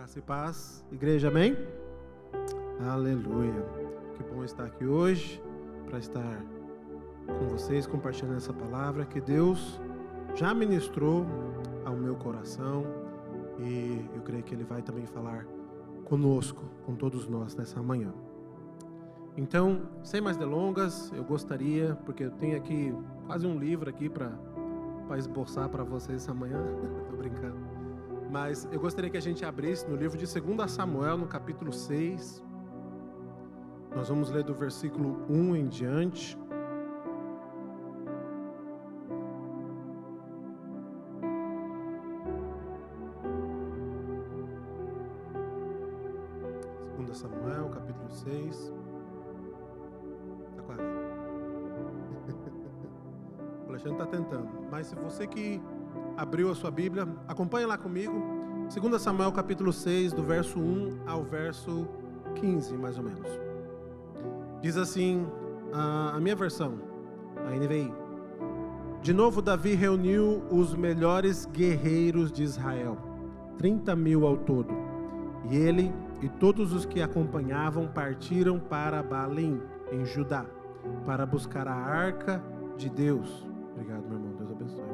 Graça e paz, igreja, amém? Aleluia. Que bom estar aqui hoje para estar com vocês compartilhando essa palavra que Deus já ministrou ao meu coração e eu creio que Ele vai também falar conosco, com todos nós nessa manhã. Então, sem mais delongas, eu gostaria, porque eu tenho aqui quase um livro aqui para esboçar para vocês essa manhã, tô brincando, mas eu gostaria que a gente abrisse no livro de 2 Samuel, no capítulo 6, nós vamos ler do versículo 1 em diante. Samuel, capítulo 6. Tá quase. O Alexandre está tentando. Mas se você que abriu a sua Bíblia, acompanha lá comigo. 2 Samuel, capítulo 6, do verso 1 ao verso 15, mais ou menos. Diz assim, a minha versão, a NVI. De novo, Davi reuniu os melhores guerreiros de Israel, 30.000 ao todo. E ele e todos os que acompanhavam partiram para Balim, em Judá, para buscar a arca de Deus. Obrigado, meu irmão, Deus abençoe.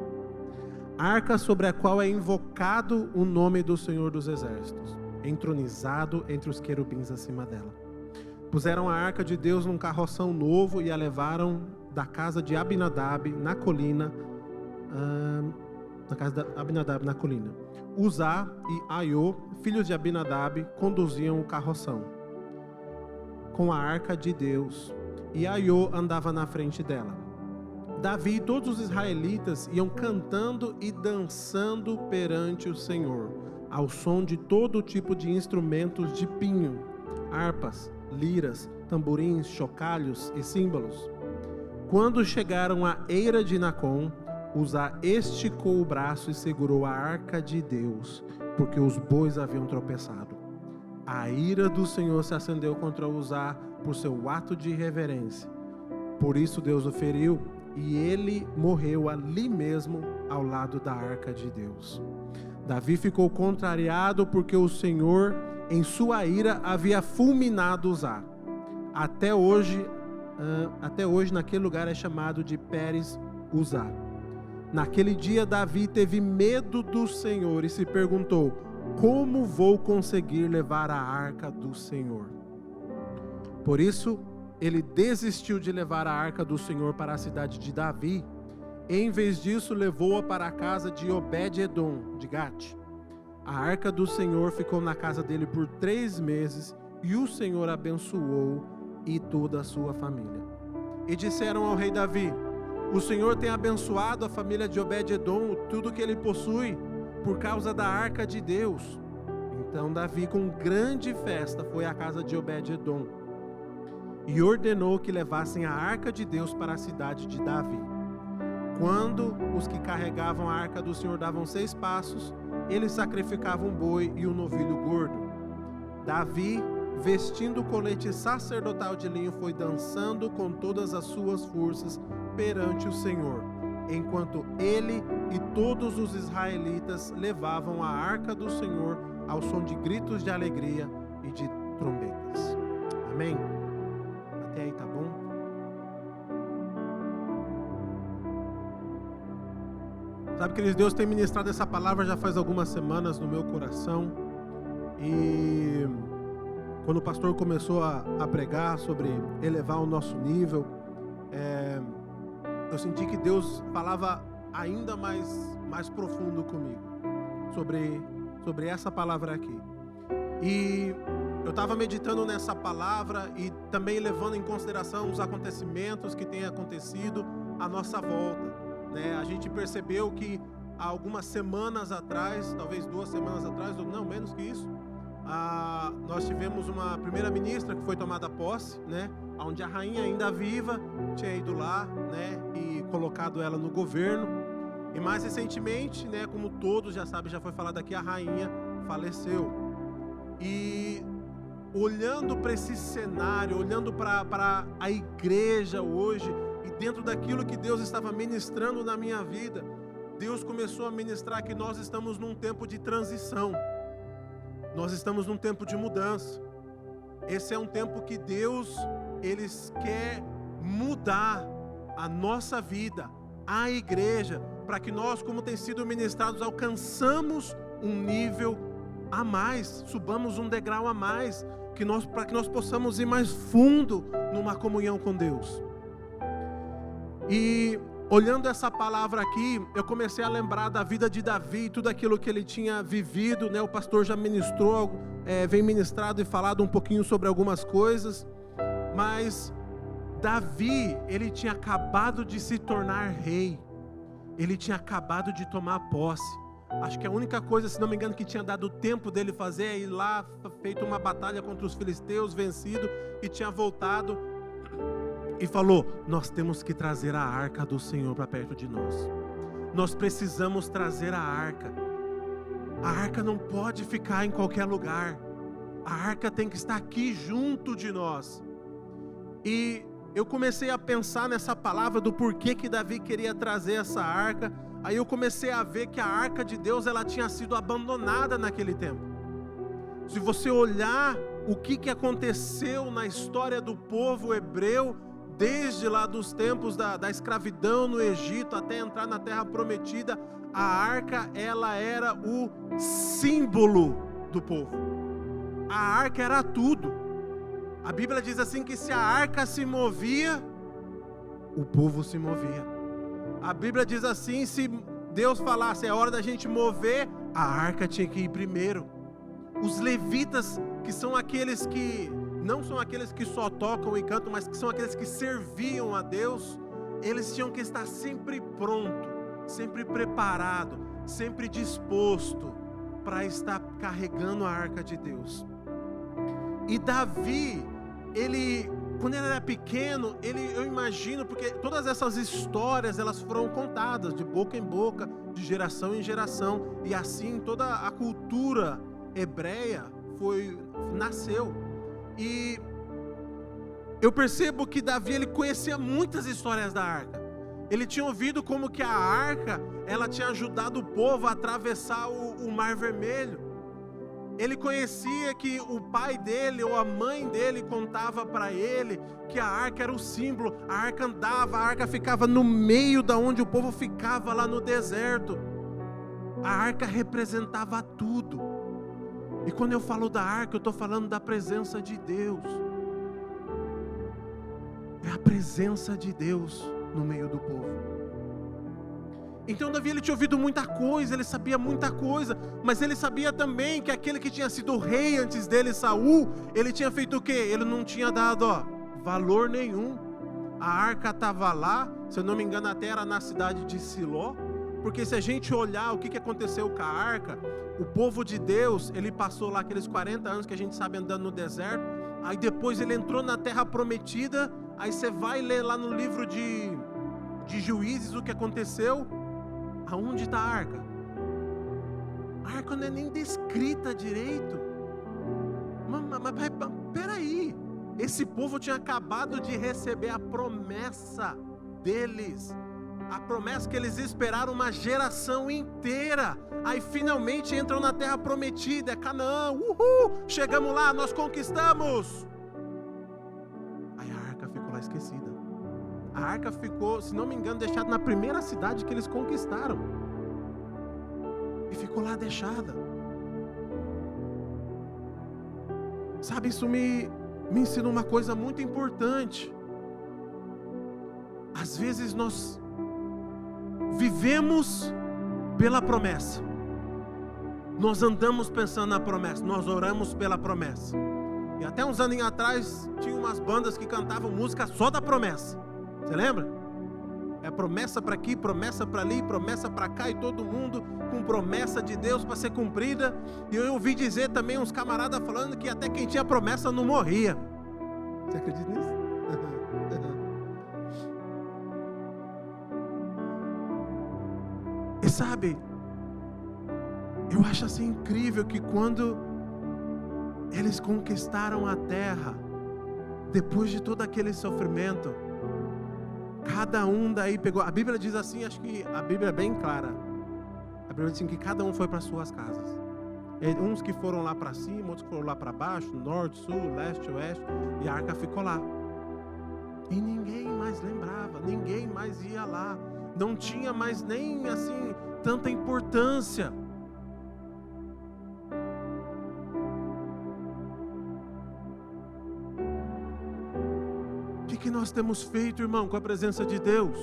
A arca sobre a qual é invocado o nome do Senhor dos Exércitos, entronizado entre os querubins acima dela. Puseram a arca de Deus num carroção novo e a levaram da casa de Abinadab, na colina, Uzá e Aiô, filhos de Abinadab, conduziam o carroção com a arca de Deus, e Aiô andava na frente dela. Davi e todos os israelitas iam cantando e dançando perante o Senhor, ao som de todo tipo de instrumentos de pinho, harpas, liras, tamborins, chocalhos e símbolos. Quando chegaram à eira de Nacon, Uzá esticou o braço e segurou a arca de Deus, porque os bois haviam tropeçado. A ira do Senhor se acendeu contra Uzá por seu ato de irreverência. Por isso Deus o feriu, e ele morreu ali mesmo, ao lado da arca de Deus. Davi ficou contrariado porque o Senhor, em sua ira, havia fulminado Uzá. Até hoje naquele lugar é chamado de Pérez Uzá. Naquele dia, Davi teve medo do Senhor e se perguntou: como vou conseguir levar a arca do Senhor? Por isso, ele desistiu de levar a arca do Senhor para a cidade de Davi. E, em vez disso, levou-a para a casa de Obed-edom, de Gate. A arca do Senhor ficou na casa dele por 3 meses, e o Senhor abençoou e toda a sua família. E disseram ao rei Davi: o Senhor tem abençoado a família de Obed-edom, tudo que ele possui, por causa da arca de Deus. Então Davi, com grande festa, foi à casa de Obed-edom e ordenou que levassem a arca de Deus para a cidade de Davi. Quando os que carregavam a arca do Senhor davam 6 passos, eles sacrificavam um boi e um novilho gordo. Davi, vestindo o colete sacerdotal de linho, foi dançando com todas as suas forças perante o Senhor, enquanto ele e todos os israelitas levavam a arca do Senhor ao som de gritos de alegria e de trombetas. Amém? Até aí tá bom? Sabe, queridos, Deus tem ministrado essa palavra já faz algumas semanas no meu coração, e quando o pastor começou a pregar sobre elevar o nosso nível, eu senti que Deus falava ainda mais profundo comigo sobre essa palavra aqui. E eu estava meditando nessa palavra e também levando em consideração os acontecimentos que têm acontecido à nossa volta, né? A gente percebeu que há algumas semanas atrás, talvez 2 semanas atrás, ou não, menos que isso, nós tivemos uma primeira-ministra que foi tomada posse, né? Onde a rainha, ainda viva, tinha ido lá, né, e colocado ela no governo. E mais recentemente, né, como todos já sabem, já foi falado aqui, a rainha faleceu. E olhando para esse cenário, olhando para a igreja hoje, e dentro daquilo que Deus estava ministrando na minha vida, Deus começou a ministrar que nós estamos num tempo de transição. Nós estamos num tempo de mudança. Esse é um tempo que Deus, Ele quer mudar a nossa vida, a igreja, para que nós, como tem sido ministrados, alcançamos um nível a mais, subamos um degrau a mais, para que nós possamos ir mais fundo numa comunhão com Deus. E olhando essa palavra aqui, eu comecei a lembrar da vida de Davi, tudo aquilo que ele tinha vivido, né? O pastor já ministrou, vem ministrado e falado um pouquinho sobre algumas coisas, mas Davi, ele tinha acabado de se tornar rei, ele tinha acabado de tomar posse. Acho que a única coisa, se não me engano, que tinha dado tempo dele fazer é ir lá, feito uma batalha contra os filisteus, vencido, e tinha voltado e falou: nós temos que trazer a arca do Senhor para perto de nós. Nós precisamos trazer a arca. A arca não pode ficar em qualquer lugar. A arca tem que estar aqui junto de nós. E eu comecei a pensar nessa palavra do porquê que Davi queria trazer essa arca. Aí eu comecei a ver que a arca de Deus, ela tinha sido abandonada naquele tempo. Se você olhar o que aconteceu na história do povo hebreu, desde lá dos tempos da escravidão no Egito até entrar na terra prometida, a arca, ela era o símbolo do povo. A arca era tudo. A Bíblia diz assim que se a arca se movia, o povo se movia. A Bíblia diz assim, se Deus falasse, é hora da gente mover, a arca tinha que ir primeiro. Os levitas, que são aqueles que, não são aqueles que só tocam e cantam, mas que são aqueles que serviam a Deus, eles tinham que estar sempre pronto, sempre preparado, sempre disposto para estar carregando a arca de Deus. E Davi, quando ele era pequeno, eu imagino, porque todas essas histórias, elas foram contadas de boca em boca, de geração em geração, e assim toda a cultura hebreia nasceu. E eu percebo que Davi, ele conhecia muitas histórias da arca. Ele tinha ouvido como que a arca, ela tinha ajudado o povo a atravessar o Mar Vermelho. Ele conhecia que o pai dele ou a mãe dele contava para ele que a arca era o símbolo. A arca andava, a arca ficava no meio da onde o povo ficava lá no deserto. A arca representava tudo. E quando eu falo da arca, eu estou falando da presença de Deus. É a presença de Deus no meio do povo. Então Davi, ele tinha ouvido muita coisa, ele sabia muita coisa, mas ele sabia também que aquele que tinha sido rei antes dele, Saul, ele tinha feito o quê? Ele não tinha dado valor nenhum. A arca estava lá, se eu não me engano até era na cidade de Siló, porque se a gente olhar o que aconteceu com a arca, o povo de Deus, ele passou lá aqueles 40 anos que a gente sabe andando no deserto, aí depois ele entrou na terra prometida, aí você vai ler lá no livro de Juízes o que aconteceu. Aonde está a arca? A arca não é nem descrita direito. Mas peraí, esse povo tinha acabado de receber a promessa deles, a promessa que eles esperaram uma geração inteira. Aí finalmente entram na terra prometida, é Canaã, uhul, chegamos lá, nós conquistamos. Aí a arca ficou lá esquecida. A arca ficou, se não me engano, deixada na primeira cidade que eles conquistaram. E ficou lá deixada. Sabe, isso me ensina uma coisa muito importante. Às vezes nós vivemos pela promessa. Nós andamos pensando na promessa, nós oramos pela promessa. E até uns anos atrás, tinha umas bandas que cantavam música só da promessa. Você lembra? É promessa para aqui, promessa para ali, promessa para cá, e todo mundo com promessa de Deus para ser cumprida. E eu ouvi dizer também uns camaradas falando que até quem tinha promessa não morria. Você acredita nisso? E sabe, eu acho assim incrível que quando eles conquistaram a terra, depois de todo aquele sofrimento, cada um daí pegou, a Bíblia diz assim, acho que a Bíblia é bem clara, a Bíblia diz assim que cada um foi para suas casas. Uns que foram lá para cima, outros que foram lá para baixo, norte, sul, leste, oeste, e a arca ficou lá. E ninguém mais lembrava, ninguém mais ia lá. Não tinha mais nem assim tanta importância. O que nós temos feito, irmão, com a presença de Deus?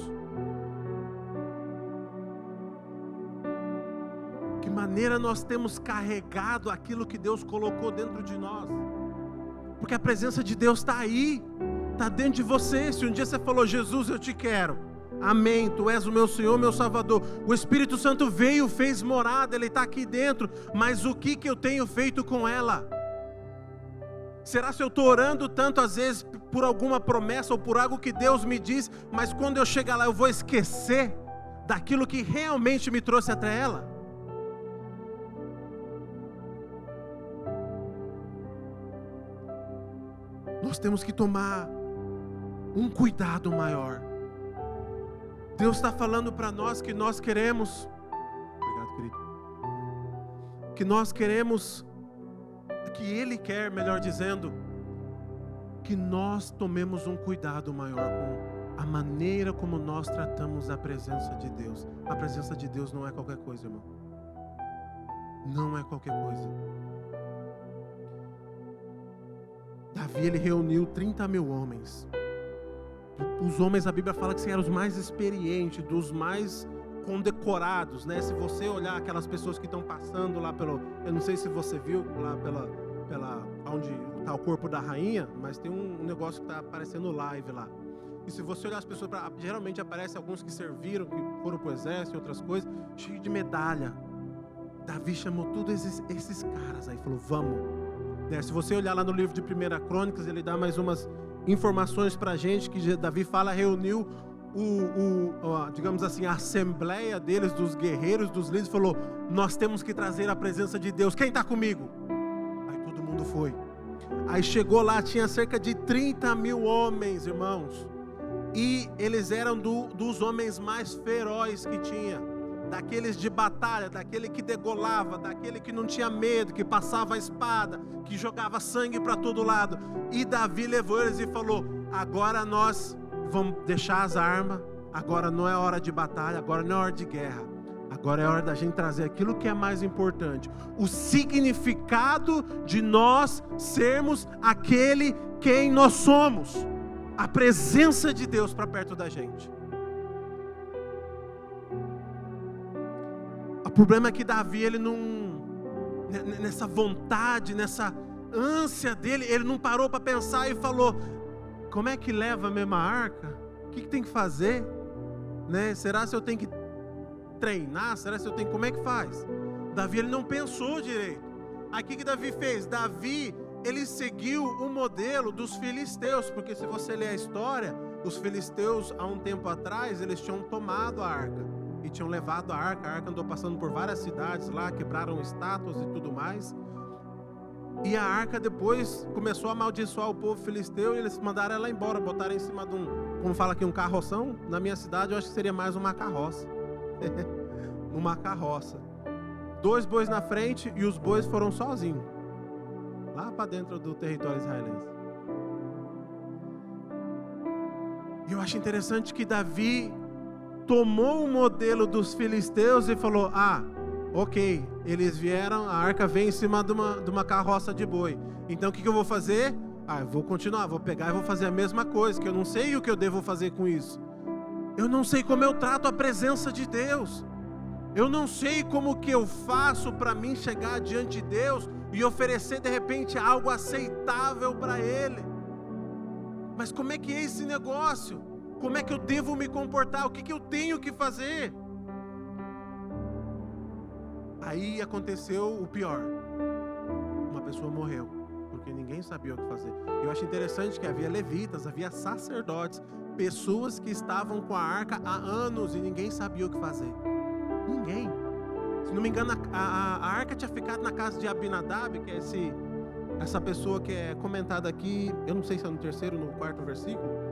Que maneira nós temos carregado aquilo que Deus colocou dentro de nós? Porque a presença de Deus está aí, está dentro de você. Se um dia você falou, Jesus, eu te quero, amém, tu és o meu Senhor, meu Salvador, o Espírito Santo veio, fez morada, Ele está aqui dentro, mas o que eu tenho feito com ela? Será se eu estou orando tanto às vezes por alguma promessa ou por algo que Deus me diz, mas quando eu chegar lá eu vou esquecer daquilo que realmente me trouxe até ela? Nós temos que tomar um cuidado maior. Deus está falando para nós que nós queremos, obrigado, querido, que nós queremos, que Ele quer, melhor dizendo, que nós tomemos um cuidado maior com a maneira como nós tratamos a presença de Deus. A presença de Deus não é qualquer coisa, irmão. Não é qualquer coisa. Davi, ele reuniu 30 mil homens. Os homens, a Bíblia fala que eram os mais experientes, dos mais condecorados, né? Se você olhar aquelas pessoas que estão passando lá pelo, eu não sei se você viu lá pela onde está o corpo da rainha, mas tem um negócio que está aparecendo live lá. E se você olhar as pessoas, geralmente aparece alguns que serviram, que foram para o exército e outras coisas, cheio de medalha. Davi chamou todos esses caras aí, falou, vamos. Né? Se você olhar lá no livro de 1 Crônicas, ele dá mais umas informações para a gente, que Davi fala, reuniu digamos assim, a assembleia deles, dos guerreiros, dos líderes, falou, nós temos que trazer a presença de Deus, quem está comigo? Aí todo mundo foi. Aí chegou lá, tinha cerca de 30 mil homens, irmãos, e eles eram dos homens mais ferozes que tinha, daqueles de batalha, daquele que degolava, daquele que não tinha medo, que passava a espada, que jogava sangue para todo lado. E Davi levou eles e falou, agora nós vamos deixar as armas, agora não é hora de batalha, agora não é hora de guerra, agora é hora da gente trazer aquilo que é mais importante, o significado de nós sermos aquele quem nós somos, a presença de Deus para perto da gente. O problema é que Davi, ele não, nessa vontade, nessa ânsia dele, ele não parou para pensar e falou, como é que leva a mesma arca? O que tem que fazer? Né? Será se eu tenho que treinar? Será se eu tenho, como é que faz? Davi, ele não pensou direito. Aí o que Davi fez? Davi, ele seguiu o modelo dos filisteus, porque se você ler a história, os filisteus, há um tempo atrás, eles tinham tomado a arca e tinham levado a arca andou passando por várias cidades lá, quebraram estátuas e tudo mais. E a arca depois começou a amaldiçoar o povo filisteu e eles mandaram ela embora, botaram em cima de como fala aqui, um carroção. Na minha cidade eu acho que seria mais uma carroça. Uma carroça. 2 bois na frente e os bois foram sozinhos, lá para dentro do território israelense. E eu acho interessante que Davi tomou o modelo dos filisteus e falou, ok, eles vieram, a arca vem em cima de uma carroça de boi. Então o que eu vou fazer? Eu vou continuar, vou pegar e vou fazer a mesma coisa, que eu não sei o que eu devo fazer com isso. Eu não sei como eu trato a presença de Deus. Eu não sei como que eu faço para mim chegar diante de Deus e oferecer de repente algo aceitável para Ele. Mas como é que é esse negócio? Como é que eu devo me comportar? O que eu tenho que fazer? Aí aconteceu o pior. Uma pessoa morreu, porque ninguém sabia o que fazer. Eu acho interessante que havia levitas, havia sacerdotes, pessoas que estavam com a arca há anos e ninguém sabia o que fazer. Ninguém. Se não me engano, a arca tinha ficado na casa de Abinadab, que é essa pessoa que é comentada aqui, eu não sei se é no 3º ou no 4º versículo.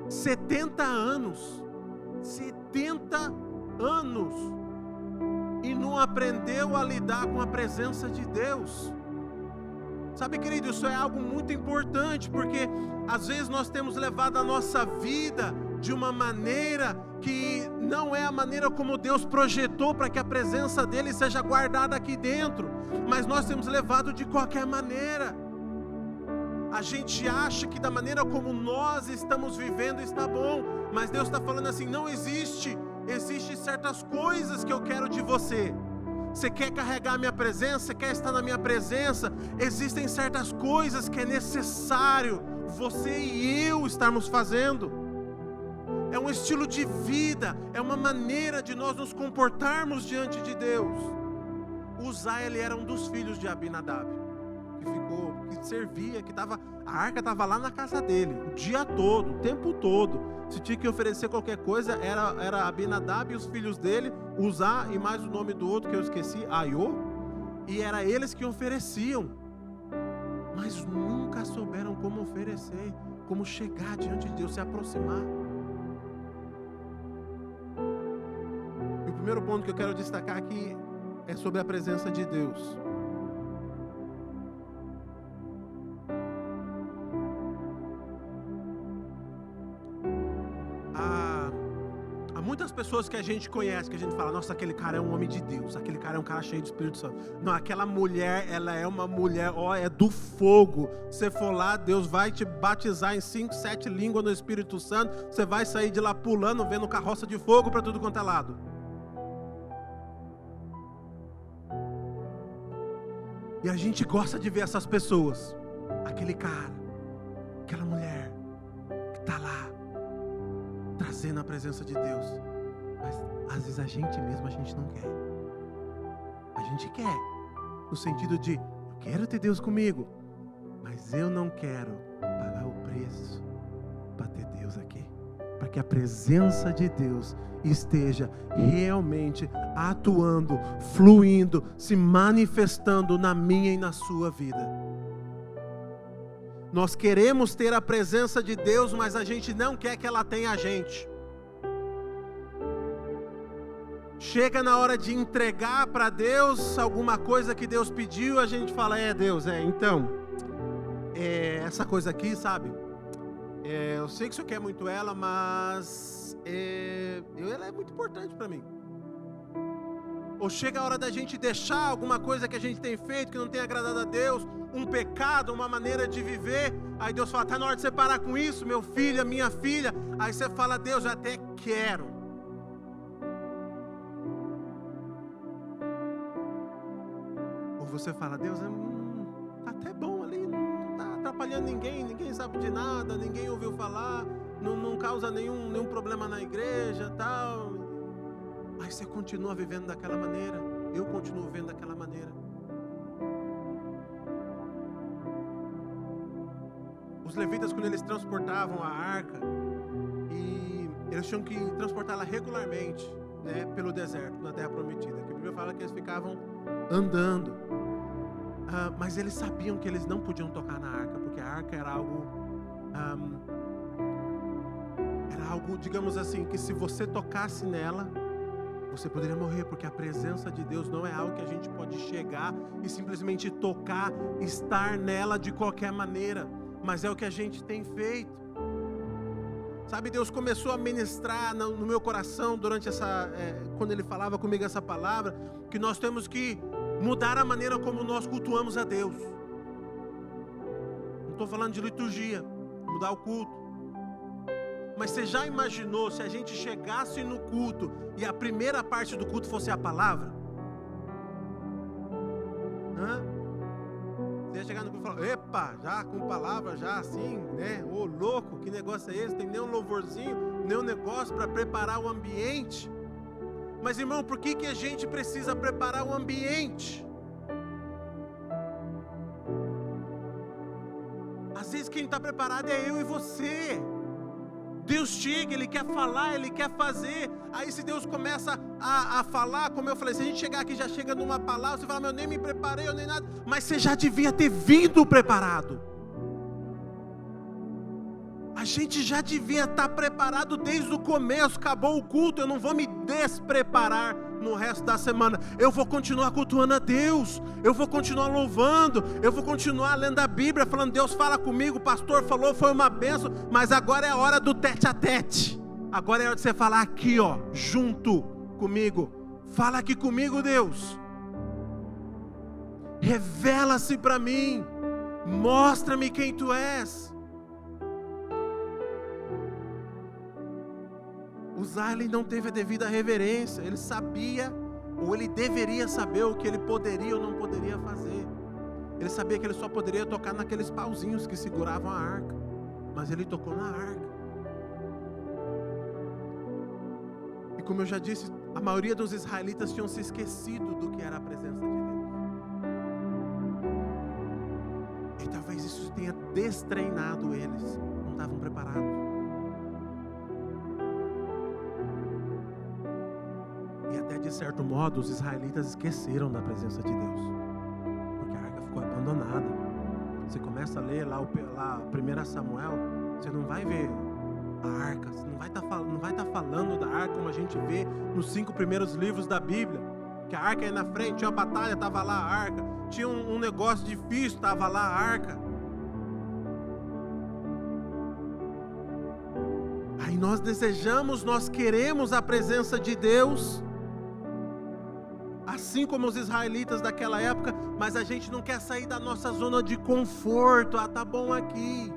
70 anos. 70 anos. e não aprendeu a lidar com a presença de Deus. Sabe, querido, isso é algo muito importante, porque às vezes nós temos levado a nossa vida de uma maneira que não é a maneira como Deus projetou para que a presença dele seja guardada aqui dentro, mas nós temos levado de qualquer maneira. A gente acha que da maneira como nós estamos vivendo está bom, mas Deus está falando assim, não existe certas coisas que eu quero de você. Você quer carregar a minha presença? Você quer estar na minha presença? Existem certas coisas que é necessário você e eu estarmos fazendo. É um estilo de vida, é uma maneira de nós nos comportarmos diante de Deus. Uzá, ele era um dos filhos de Abinadab, que servia, a arca estava lá na casa dele, o dia todo, o tempo todo. Se tinha que oferecer qualquer coisa, era Abinadab e os filhos dele, Uzá e mais o nome do outro que eu esqueci, Aiô, e era eles que ofereciam, mas nunca souberam como oferecer, como chegar diante de Deus, se aproximar. E o primeiro ponto que eu quero destacar aqui é sobre a presença de Deus. Muitas pessoas que a gente conhece, que a gente fala, nossa, aquele cara é um homem de Deus, aquele cara é um cara cheio do Espírito Santo. Não, aquela mulher, ela é uma mulher, é do fogo. Você for lá, Deus vai te batizar em 5, 7 línguas no Espírito Santo, você vai sair de lá pulando, vendo carroça de fogo para tudo quanto é lado. E a gente gosta de ver essas pessoas, aquele cara, aquela mulher que está lá, trazendo a presença de Deus, mas às vezes a gente não quer. A gente quer, no sentido de, eu quero ter Deus comigo, mas eu não quero pagar o preço para ter Deus aqui, para que a presença de Deus esteja realmente atuando, fluindo, se manifestando na minha e na sua vida. Nós queremos ter a presença de Deus, mas a gente não quer que ela tenha a gente. Chega na hora de entregar para Deus alguma coisa que Deus pediu, a gente fala, Deus, então, essa coisa aqui, sabe? Eu sei que o Senhor quer muito ela, mas ela é muito importante para mim. Ou chega a hora da gente deixar alguma coisa que a gente tem feito, que não tem agradado a Deus, um pecado, uma maneira de viver, aí Deus fala, está na hora de você parar com isso, meu filho, minha filha. Aí você fala, Deus, eu até quero. Ou você fala, Deus, tá até bom ali, não está atrapalhando ninguém sabe de nada, ninguém ouviu falar, não causa nenhum problema na igreja, tal. Aí você continua vivendo daquela maneira, eu continuo vivendo daquela maneira. Os levitas, quando eles transportavam a arca, e eles tinham que transportá-la regularmente, né, pelo deserto, na terra prometida, que a Bíblia fala que eles ficavam andando, mas eles sabiam que eles não podiam tocar na arca, porque a arca era algo, digamos assim, que se você tocasse nela, você poderia morrer, porque a presença de Deus não é algo que a gente pode chegar e simplesmente tocar, estar nela de qualquer maneira, mas é o que a gente tem feito. Sabe, Deus começou a ministrar no meu coração durante quando Ele falava comigo essa palavra, que nós temos que mudar a maneira como nós cultuamos a Deus. Não estou falando de liturgia, mudar o culto. Mas você já imaginou se a gente chegasse no culto e a primeira parte do culto fosse a palavra? Você ia chegar no culto e falar, epa, já com palavra, já assim, né? Ô louco, que negócio é esse? Tem nem um louvorzinho, nem um negócio para preparar o ambiente. Mas irmão, por que a gente precisa preparar o ambiente? Às vezes quem está preparado é eu e você. Deus chega, Ele quer falar, Ele quer fazer. Aí se Deus começa a falar, como eu falei, se a gente chegar aqui já chega numa palavra, você fala, eu nem me preparei, eu nem nada. Mas você já devia ter vindo preparado. A gente já devia estar preparado desde o começo. Acabou o culto, eu não vou me despreparar no resto da semana. Eu vou continuar cultuando a Deus, eu vou continuar louvando, eu vou continuar lendo a Bíblia, falando, Deus fala comigo, o pastor falou, foi uma bênção, mas agora é a hora do tete a tete. Agora é hora de você falar aqui, ó, junto comigo. Fala aqui comigo, Deus. Revela-se para mim. Mostra-me quem tu és. Uzá, ele não teve a devida reverência. Ele sabia, ou ele deveria saber o que ele poderia ou não poderia fazer. Ele sabia que ele só poderia tocar naqueles pauzinhos que seguravam a arca. Mas ele tocou na arca. E como eu já disse, a maioria dos israelitas tinham se esquecido do que era a presença de Deus. E talvez isso tenha destreinado eles. Não estavam preparados. E até de certo modo os israelitas esqueceram da presença de Deus. Porque a arca ficou abandonada. Você começa a ler lá 1 Samuel, você não vai ver a arca, você não vai estar falando da arca como a gente vê nos 5 primeiros livros da Bíblia, que a arca ia na frente, tinha uma batalha, estava lá a arca, tinha um negócio difícil, estava lá a arca. Aí nós desejamos, nós queremos a presença de Deus, assim como os israelitas daquela época, mas a gente não quer sair da nossa zona de conforto. Ah, tá bom aqui.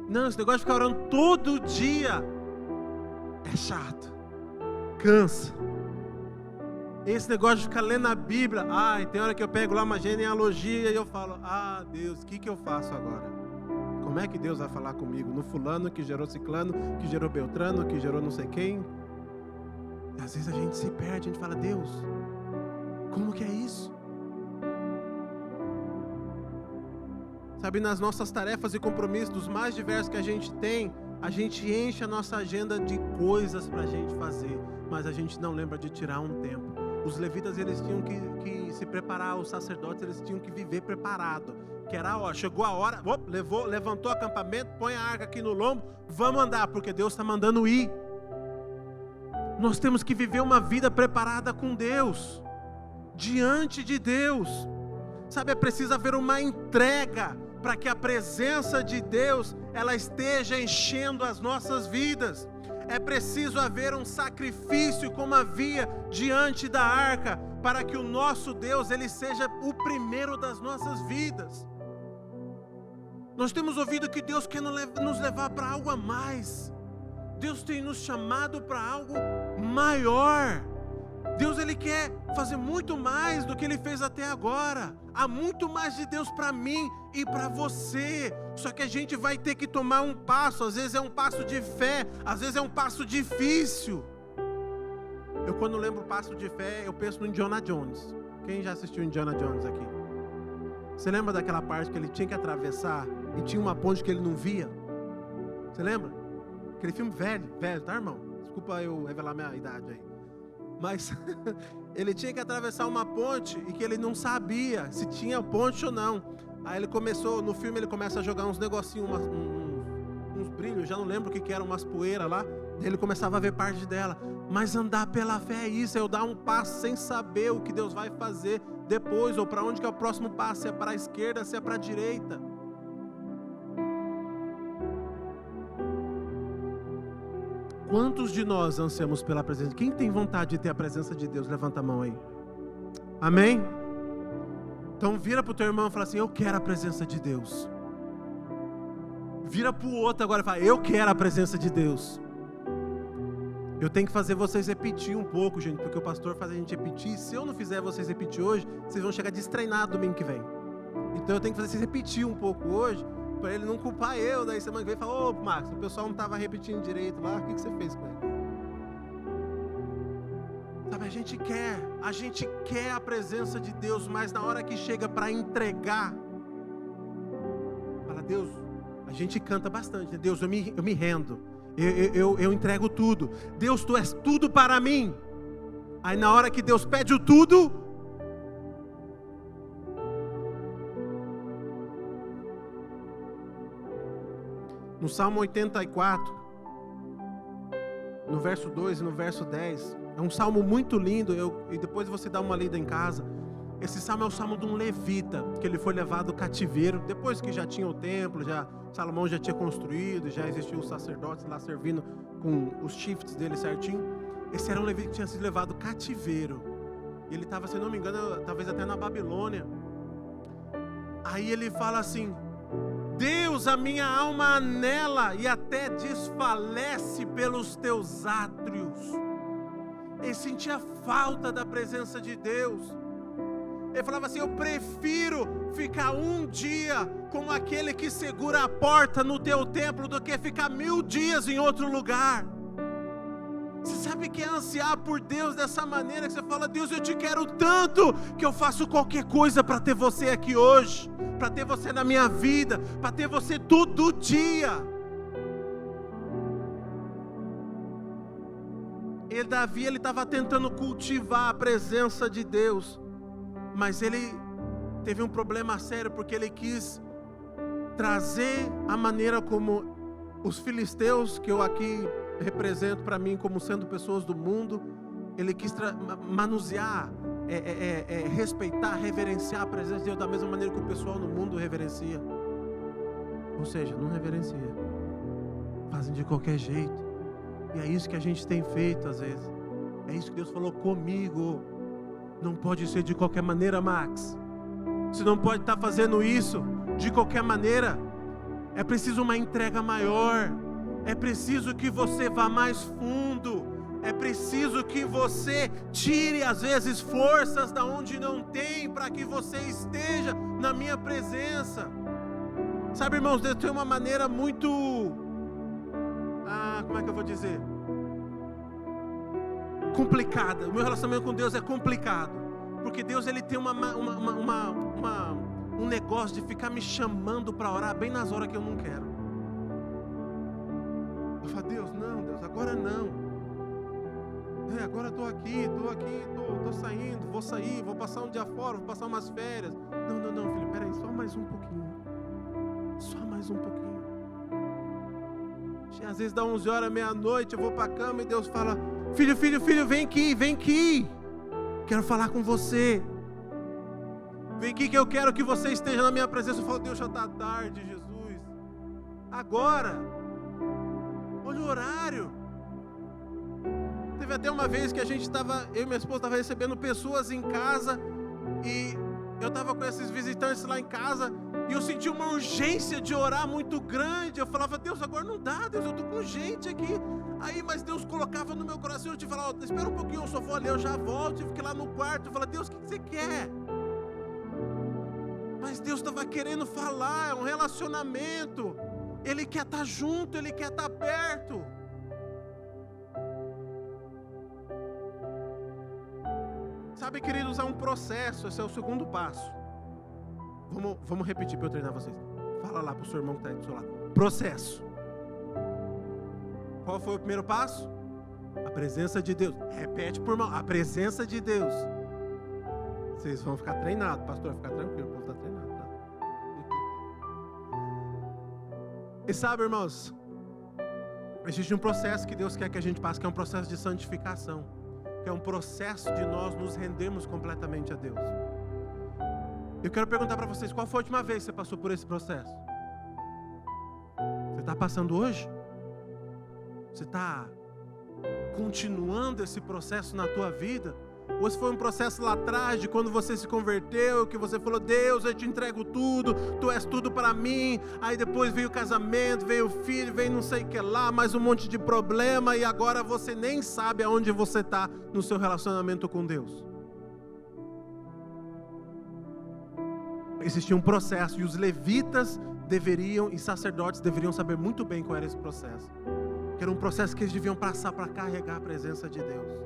Não, esse negócio de ficar orando todo dia é chato, cansa. Esse negócio de ficar lendo a Bíblia, tem hora que eu pego lá uma genealogia e eu falo, Deus, o que eu faço agora? Como é que Deus vai falar comigo? No fulano que gerou ciclano, que gerou beltrano, que gerou não sei quem. E às vezes a gente se perde, a gente fala, Deus, como que é isso? Sabe, nas nossas tarefas e compromissos, dos mais diversos que a gente tem, a gente enche a nossa agenda de coisas para a gente fazer, mas a gente não lembra de tirar um tempo. Os levitas, eles tinham que se preparar, os sacerdotes, eles tinham que viver preparado, que era, chegou a hora, levantou o acampamento, põe a arca aqui no lombo, vamos andar, porque Deus está mandando ir. Nós temos que viver uma vida preparada com Deus, diante de Deus. Sabe, é preciso haver uma entrega para que a presença de Deus ela esteja enchendo as nossas vidas. É preciso haver um sacrifício como havia diante da arca, para que o nosso Deus ele seja o primeiro das nossas vidas. Nós temos ouvido que Deus quer nos levar para algo a mais. Deus tem nos chamado para algo maior. Deus ele quer fazer muito mais do que ele fez até agora. Há muito mais de Deus para mim e para você. Só que a gente vai ter que tomar um passo. Às vezes é um passo de fé, às vezes é um passo difícil. Eu quando lembro o passo de fé, eu penso no Indiana Jones. Quem já assistiu Indiana Jones aqui? Você lembra daquela parte que ele tinha que atravessar e tinha uma ponte que ele não via? Você lembra? Aquele filme velho, tá, irmão? Desculpa eu revelar minha idade aí. Mas ele tinha que atravessar uma ponte e que ele não sabia se tinha ponte ou não. Aí ele começou, no filme ele começa a jogar uns negocinhos, uns brilhos, já não lembro o que eram, umas poeiras lá. Ele começava a ver parte dela. Mas andar pela fé é isso, é eu dar um passo sem saber o que Deus vai fazer depois, ou para onde que é o próximo passo, se é para a esquerda, se é para a direita. Quantos de nós ansiamos pela presença? Quem tem vontade de ter a presença de Deus? Levanta a mão aí. Amém? Então vira para o teu irmão e fala assim, eu quero a presença de Deus. Vira para o outro agora e fala, eu quero a presença de Deus. Eu tenho que fazer vocês repetir um pouco, gente, porque o pastor faz a gente repetir. Se eu não fizer vocês repetir hoje, vocês vão chegar destreinados domingo que vem. Então eu tenho que fazer vocês repetir um pouco hoje, para ele não culpar eu, daí semana que vem fala, ô Marcos, o pessoal não estava repetindo direito lá, o que você fez com ele? Sabe, a gente quer a presença de Deus, mas na hora que chega para entregar, fala, Deus, a gente canta bastante, né? Deus, eu me rendo, eu entrego tudo, Deus, tu és tudo para mim. Aí na hora que Deus pede o tudo, no Salmo 84, no verso 2 e no verso 10, É um salmo muito lindo, e depois você dá uma lida em casa. Esse salmo é o salmo de um levita, que ele foi levado cativeiro, depois que já tinha o templo, Salomão já tinha construído, já existiam os sacerdotes lá servindo com os shifts dele certinho. Esse era um levita que tinha sido levado cativeiro. E ele estava, se não me engano, talvez até na Babilônia. Aí ele fala assim: Deus, a minha alma anela e até desfalece pelos teus átrios. Ele sentia falta da presença de Deus. Ele falava assim: eu prefiro ficar um dia como aquele que segura a porta no teu templo do que ficar 1000 dias em outro lugar. Você sabe que é ansiar por Deus dessa maneira, que você fala: Deus, eu te quero tanto que eu faço qualquer coisa para ter você aqui hoje, para ter você na minha vida, para ter você todo dia. Davi, ele estava tentando cultivar a presença de Deus, mas ele teve um problema sério, porque ele quis trazer a maneira como os filisteus, que eu aqui represento para mim como sendo pessoas do mundo, ele quis manusear, respeitar, reverenciar a presença de Deus da mesma maneira que o pessoal no mundo reverencia. Ou seja, não reverencia, fazem de qualquer jeito. E é isso que a gente tem feito às vezes. É isso que Deus falou comigo. Não pode ser de qualquer maneira, Max. Você não pode estar fazendo isso de qualquer maneira. É preciso uma entrega maior. É preciso que você vá mais fundo. É preciso que você tire às vezes forças da onde não tem, para que você esteja na minha presença. Sabe, irmãos, Deus tem uma maneira muito... como é que eu vou dizer? Complicada. O meu relacionamento com Deus é complicado, porque Deus, ele tem um negócio de ficar me chamando para orar bem nas horas que eu não quero. Eu falo: Deus, não, Deus, agora não. Agora estou aqui, estou saindo, vou sair, vou passar um dia fora, vou passar umas férias. Não, filho, peraí, só mais um pouquinho. Só mais um pouquinho. Às vezes dá 11 horas, meia-noite, eu vou para a cama e Deus fala: filho, vem aqui, quero falar com você, vem aqui que eu quero que você esteja na minha presença. Eu falo: Deus, já está tarde, Jesus, agora, olha o horário. Teve até uma vez que eu e minha esposa estava recebendo pessoas em casa, e eu estava com esses visitantes lá em casa, e eu senti uma urgência de orar muito grande. Eu falava: Deus, agora não dá, Deus, eu estou com gente aqui. Aí, mas Deus colocava no meu coração, eu te falava: espera um pouquinho, eu só vou ali, eu já volto. Eu fiquei lá no quarto, eu falava: Deus, o que você quer? Mas Deus estava querendo falar, é um relacionamento. Ele quer estar junto, Ele quer estar perto. Sabe, queridos, é um processo. Esse é o segundo passo. Vamos repetir para eu treinar vocês. Fala lá para o seu irmão que está aí do seu lado. Processo. Qual foi o primeiro passo? A presença de Deus. Repete por mão. A presença de Deus. Vocês vão ficar treinados. Pastor, fica tranquilo, o povo está treinado, tá? E sabe, irmãos, existe um processo que Deus quer que a gente passe, que é um processo de santificação, que é um processo de nós nos rendermos completamente a Deus. Eu quero perguntar para vocês: qual foi a última vez que você passou por esse processo? Você está passando hoje? Você está continuando esse processo na tua vida? Ou se foi um processo lá atrás, de quando você se converteu, que você falou: Deus, eu te entrego tudo, Tu és tudo para mim. Aí depois veio o casamento, veio o filho, veio não sei o que lá, mais um monte de problema, e agora você nem sabe aonde você está no seu relacionamento com Deus. Existia um processo, e os levitas e sacerdotes deveriam saber muito bem qual era esse processo. Que era um processo que eles deviam passar para carregar a presença de Deus.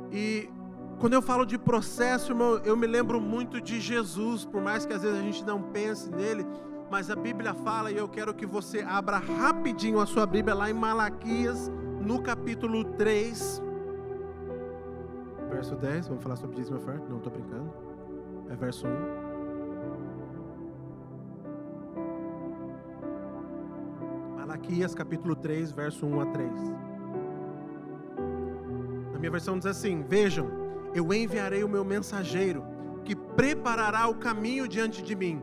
E quando eu falo de processo, irmão, eu me lembro muito de Jesus, por mais que às vezes a gente não pense nele, mas a Bíblia fala, e eu quero que você abra rapidinho a sua Bíblia lá em Malaquias, no capítulo 3, verso 10, vamos falar sobre dízimo e oferta, não estou brincando, é verso 1. Malaquias capítulo 3, verso 1 a 3. A minha versão diz assim: vejam, eu enviarei o meu mensageiro, que preparará o caminho diante de mim.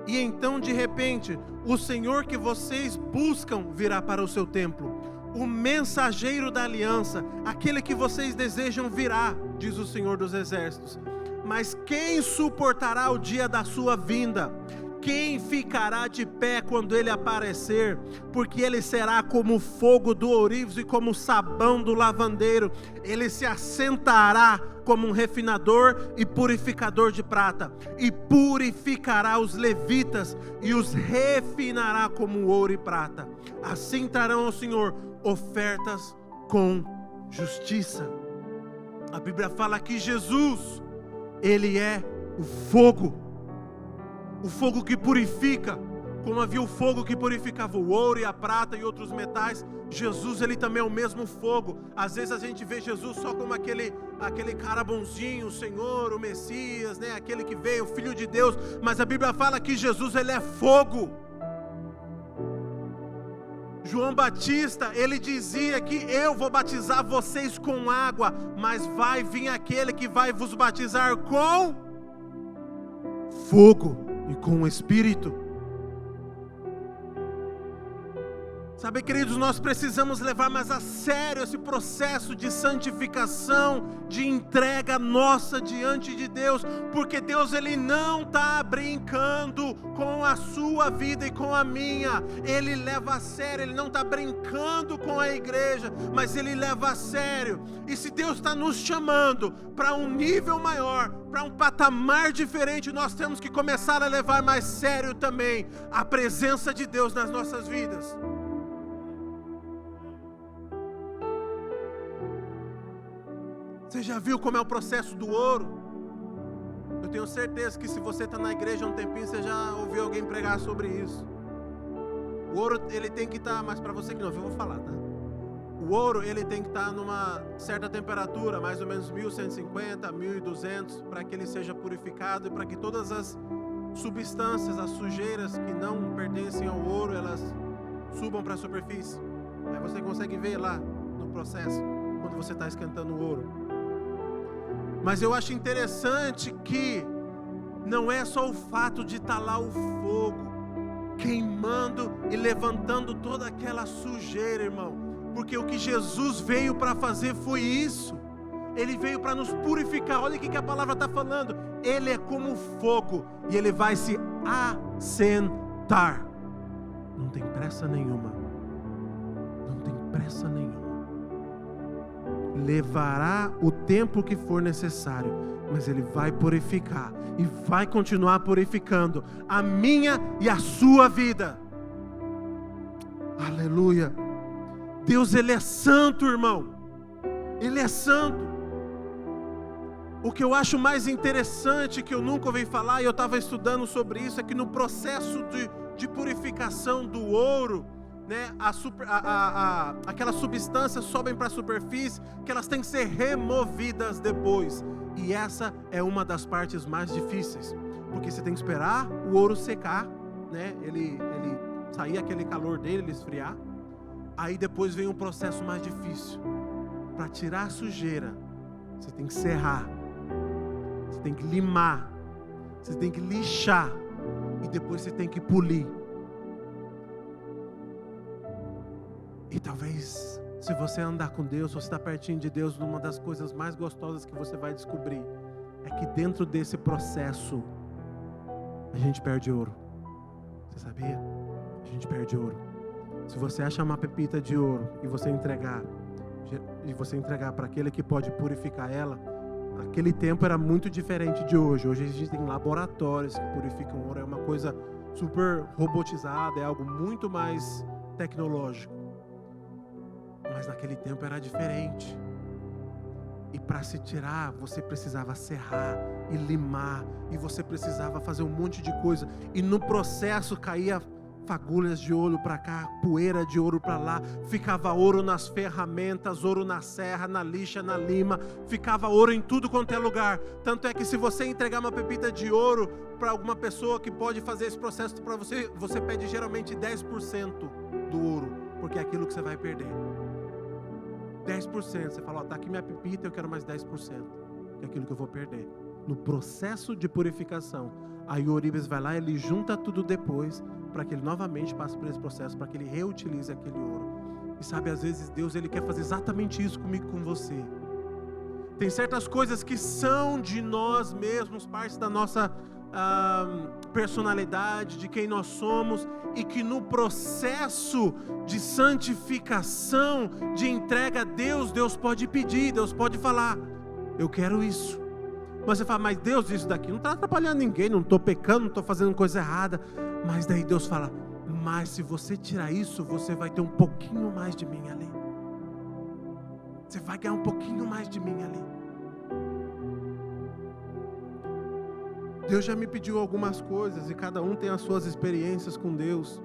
E então, de repente, o Senhor que vocês buscam virá para o seu templo. O mensageiro da aliança, aquele que vocês desejam virá, diz o Senhor dos Exércitos. Mas quem suportará o dia da sua vinda? Quem ficará de pé quando ele aparecer? Porque ele será como o fogo do ourives e como o sabão do lavandeiro. Ele se assentará como um refinador e purificador de prata, e purificará os levitas e os refinará como ouro e prata. Assim trarão ao Senhor ofertas com justiça. A Bíblia fala que Jesus, Ele é o fogo que purifica. Como havia o fogo que purificava o ouro e a prata e outros metais, Jesus, Ele também é o mesmo fogo. Às vezes a gente vê Jesus só como aquele cara bonzinho, o Senhor, o Messias, né? Aquele que veio, o Filho de Deus. Mas a Bíblia fala que Jesus, Ele é fogo. João Batista, ele dizia que eu vou batizar vocês com água, mas vai vir aquele que vai vos batizar com fogo e com o Espírito. Sabe, queridos, nós precisamos levar mais a sério esse processo de santificação, de entrega nossa diante de Deus, porque Deus, Ele não está brincando com a sua vida e com a minha. Ele leva a sério, Ele não está brincando com a igreja, mas Ele leva a sério. E se Deus está nos chamando para um nível maior, para um patamar diferente, nós temos que começar a levar mais sério também a presença de Deus nas nossas vidas. Você já viu como é o processo do ouro? Eu tenho certeza que se você está na igreja há um tempinho, você já ouviu alguém pregar sobre isso. O ouro, ele tem que estar, mas para você que não ouviu, eu vou falar, tá? O ouro, ele tem que estar numa certa temperatura, mais ou menos 1150, 1200, para que ele seja purificado e para que todas as substâncias, as sujeiras que não pertencem ao ouro, elas subam para a superfície. Aí você consegue ver lá no processo, quando você está esquentando o ouro. Mas eu acho interessante que não é só o fato de estar lá o fogo queimando e levantando toda aquela sujeira, irmão, porque o que Jesus veio para fazer foi isso. Ele veio para nos purificar. Olha o que a palavra está falando. Ele é como fogo e ele vai se assentar. Não tem pressa nenhuma. Não tem pressa nenhuma. Levará o tempo que for necessário, mas Ele vai purificar e vai continuar purificando a minha e a sua vida. Aleluia. Deus, Ele é santo, irmão. Ele é santo. O que eu acho mais interessante, que eu nunca ouvi falar, e eu estava estudando sobre isso, é que no processo de purificação do ouro, né, aquelas substâncias sobem para a superfície, que elas têm que ser removidas depois. E essa é uma das partes mais difíceis, porque você tem que esperar o ouro secar, né, ele sair aquele calor dele, ele esfriar. Aí depois vem um processo mais difícil. Para tirar a sujeira, você tem que serrar, você tem que limar, você tem que lixar, e depois você tem que polir. E talvez, se você andar com Deus, você está pertinho de Deus, uma das coisas mais gostosas que você vai descobrir é que dentro desse processo a gente perde ouro. Você sabia? A gente perde ouro. Se você achar uma pepita de ouro e você entregar para aquele que pode purificar ela, aquele tempo era muito diferente de hoje. Hoje a gente tem laboratórios que purificam ouro, é uma coisa super robotizada, é algo muito mais tecnológico. Mas naquele tempo era diferente. E para se tirar, você precisava serrar e limar, e você precisava fazer um monte de coisa. E no processo caía fagulhas de ouro para cá, poeira de ouro para lá, ficava ouro nas ferramentas, ouro na serra, na lixa, na lima, ficava ouro em tudo quanto é lugar. Tanto é que se você entregar uma pepita de ouro para alguma pessoa que pode fazer esse processo para você, você pede geralmente 10% do ouro, porque é aquilo que você vai perder. 10%. Você fala, tá aqui minha pepita, eu quero mais 10%. Que é aquilo que eu vou perder. No processo de purificação, aí o Ourives vai lá, ele junta tudo depois, para que ele novamente passe por esse processo, para que ele reutilize aquele ouro. E sabe, às vezes Deus, ele quer fazer exatamente isso comigo, com você. Tem certas coisas que são de nós mesmos, parte da nossa personalidade, de quem nós somos, e que no processo de santificação, de entrega a Deus, Deus pode pedir, Deus pode falar, eu quero isso. Mas você fala, mas Deus, isso daqui não está atrapalhando ninguém, não estou pecando, não estou fazendo coisa errada. Mas daí Deus fala, mas se você tirar isso, você vai ter um pouquinho mais de mim ali. Você vai ganhar um pouquinho mais de mim ali. Deus já me pediu algumas coisas e cada um tem as suas experiências com Deus.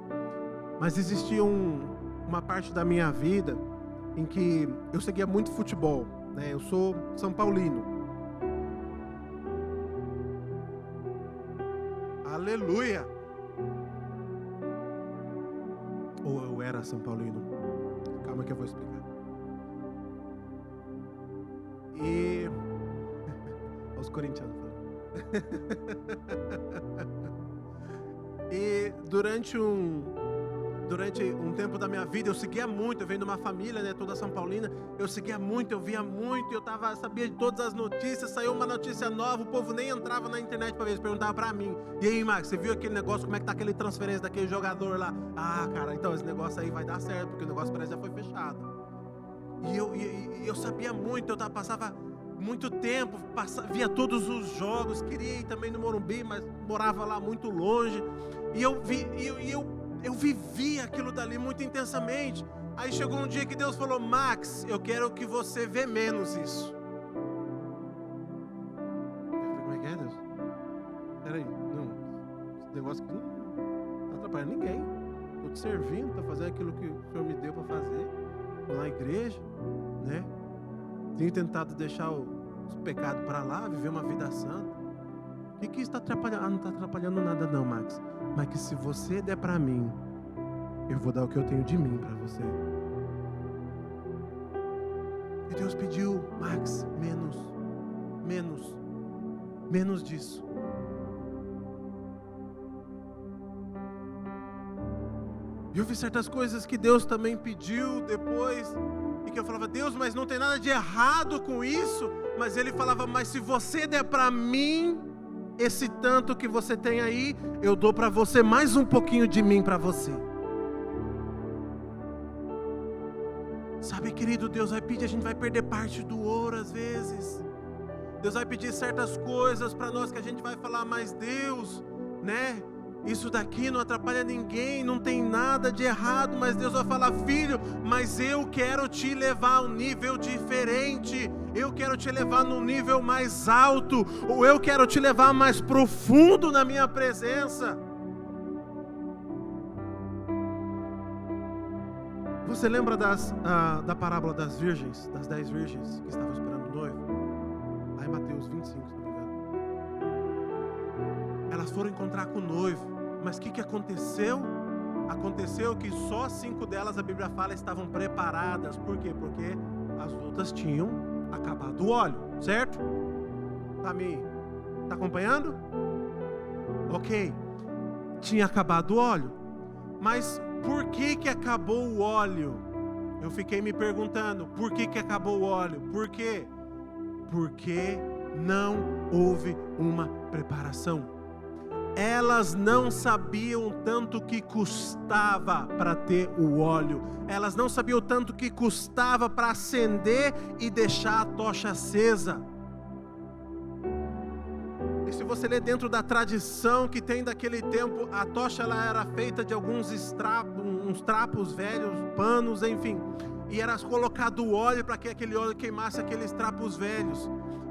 Mas existia uma parte da minha vida em que eu seguia muito futebol, né? Eu sou São Paulino. Aleluia! Ou eu era São Paulino. Calma que eu vou explicar. E os corintianos falam. E durante um tempo da minha vida, eu seguia muito, eu venho de uma família, né, toda São Paulina, eu seguia muito, eu via muito, sabia de todas as notícias, saiu uma notícia nova, o povo nem entrava na internet para ver, eles perguntavam para mim, e aí, Max, você viu aquele negócio, como é que tá aquele transferência daquele jogador lá? Ah, cara, então esse negócio aí vai dar certo, porque o negócio parece que já foi fechado. E eu sabia muito, eu passava muito tempo, via todos os jogos, queria ir também no Morumbi, mas morava lá muito longe, e eu vivia aquilo dali muito intensamente. Aí chegou um dia que Deus falou, Max, eu quero que você vê menos isso. Eu falei, como é que é, Deus? Peraí, não, esse negócio aqui não está atrapalhando ninguém. Estou te servindo, estou fazendo aquilo que o Senhor me deu para fazer, estou na igreja, né? Tenho tentado deixar os pecados para lá, viver uma vida santa. O que está atrapalhando? Ah, não está atrapalhando nada não, Max. Mas que se você der para mim, eu vou dar o que eu tenho de mim para você. E Deus pediu, Max, menos disso. E eu vi certas coisas que Deus também pediu depois, e que eu falava, Deus, mas não tem nada de errado com isso. Mas Ele falava, mas se você der para mim esse tanto que você tem aí, eu dou para você mais um pouquinho de mim para você. Sabe, querido, Deus vai pedir, a gente vai perder parte do ouro às vezes. Deus vai pedir certas coisas para nós que a gente vai falar, mas Deus, né? Isso daqui não atrapalha ninguém, não tem nada de errado, mas Deus vai falar, filho, mas eu quero te levar a um nível diferente, eu quero te levar num nível mais alto, ou eu quero te levar mais profundo na minha presença. Você lembra da parábola das virgens, das 10 virgens que estavam esperando o noivo? Lá em Mateus 25, se não me engano. Elas foram encontrar com o noivo. Mas o que aconteceu? Aconteceu que só 5 delas, a Bíblia fala, estavam preparadas. Por quê? Porque as outras tinham acabado o óleo, certo? Tá acompanhando? Ok. Tinha acabado o óleo. Mas por que acabou o óleo? Eu fiquei me perguntando, por que acabou o óleo? Por quê? Porque não houve uma preparação. Elas não sabiam tanto que custava para ter o óleo. Elas não sabiam tanto que custava para acender e deixar a tocha acesa. E se você ler dentro da tradição que tem daquele tempo, a tocha ela era feita de alguns uns trapos velhos, panos, enfim. E era colocado o óleo para que aquele óleo queimasse aqueles trapos velhos.